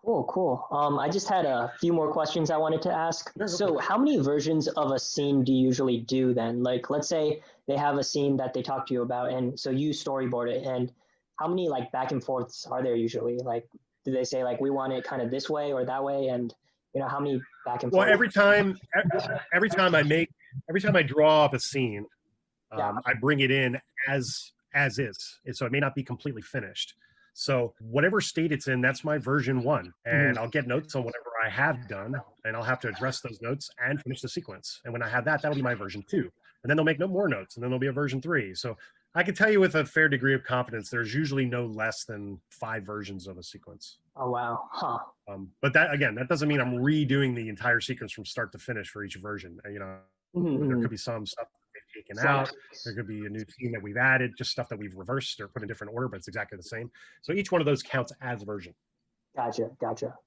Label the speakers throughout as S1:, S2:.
S1: Cool, cool. I just had a few more questions I wanted to ask.
S2: Sure, go for
S1: So,
S2: it.
S1: how many versions of a scene do you usually do then? Like, let's say they have a scene that they talk to you about, and so you storyboard it. And how many like back and forths are there usually? Like, do they say like we want it kind of this way or that way? And how many back and
S2: Well,
S1: forth?
S2: every time every time I draw up a scene,
S1: Yeah.
S2: I bring it in as is, and so it may not be completely finished. So whatever state it's in, that's my version one,
S1: Mhm.
S2: and I'll get notes on whatever I have done, and I'll have to address those notes and finish the sequence. And when I have that, that'll be my version two, and then they'll make no more notes, and then there'll be a version three. So I can tell you with a fair degree of confidence, there's usually no less than 5 versions of a sequence.
S1: Oh wow. Huh.
S2: But that again, that doesn't mean I'm redoing the entire sequence from start to finish for each version. There
S1: Mm-hmm.
S2: could be some stuff they've taken
S1: Some.
S2: out. There could be a new scene that we've added, just stuff that we've reversed or put in different order, but it's exactly the same. So each one of those counts as a version.
S1: Gotcha. Gotcha.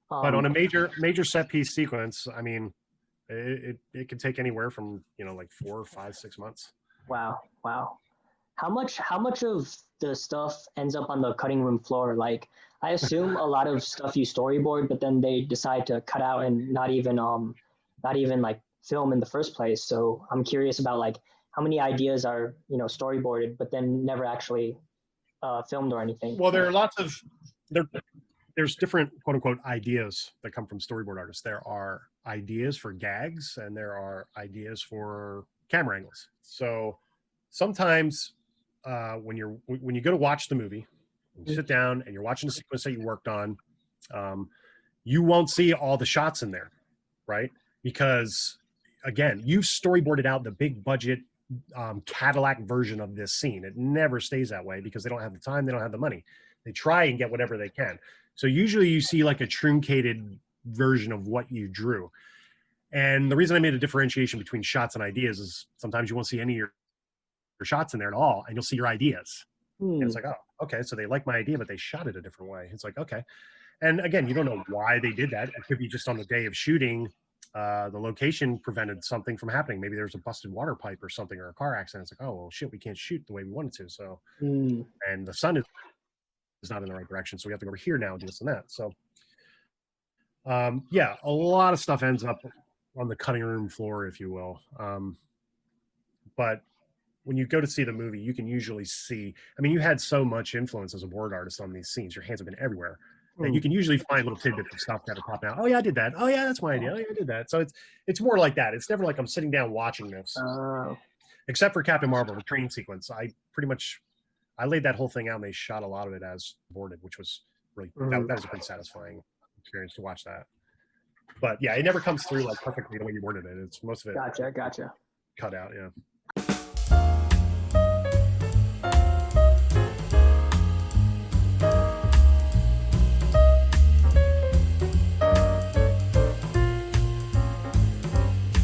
S2: But on
S1: Um.
S2: a major set piece sequence, I mean, it can take anywhere from like 4, 5, 6 months.
S1: Wow. Wow. How much of the stuff ends up on the cutting room floor? Like I assume a lot of stuff you storyboard, but then they decide to cut out and not even like film in the first place. So I'm curious about like how many ideas are storyboarded, but then never actually filmed or anything.
S2: Well, there are lots of there. There's different quote unquote ideas that come from storyboard artists. There are ideas for gags and there are ideas for camera angles. So sometimes when you go to watch the movie, you sit down and you're watching the sequence that you worked on, um, you won't see all the shots in there, right? Because again, you storyboarded out the big budget Cadillac version of this scene. It never stays that way because they don't have the time, they don't have the money. They try and get whatever they can. So usually you see like a truncated version of what you drew. And the reason I made a differentiation between shots and ideas is sometimes you won't see any of your shots in there at all, and you'll see your ideas. And it's
S1: Hmm.
S2: like, oh, okay, so they like my idea, but they shot it a different way. It's like, okay. And again, you don't know why they did that. It could be just on the day of shooting, the location prevented something from happening. Maybe there's a busted water pipe or something or a car accident. It's like, oh, well, shit, we can't shoot the way we wanted to. So,
S1: Hmm.
S2: and the sun is not in the right direction. So we have to go over here now and do this and that. So, yeah, a lot of stuff ends up on the cutting room floor, if you will. But when you go to see the movie, you can usually see. I mean, you had so much influence as a board artist on these scenes. Your hands have been everywhere that
S1: Hmm.
S2: you can usually find little tidbits of stuff that are popping out. Oh yeah, I did that. Oh yeah, that's my idea. Oh yeah, I did that. So it's more like that. It's never like I'm sitting down watching this.
S1: Uh,
S2: Except for Captain Marvel, the train sequence. I laid that whole thing out and they shot a lot of it as boarded, which was really
S1: mhm.
S2: that was a pretty satisfying experience to watch that. But yeah, it never comes through like perfectly the way you worded it. It's most of it
S1: Gotcha. Gotcha.
S2: cut out. Yeah.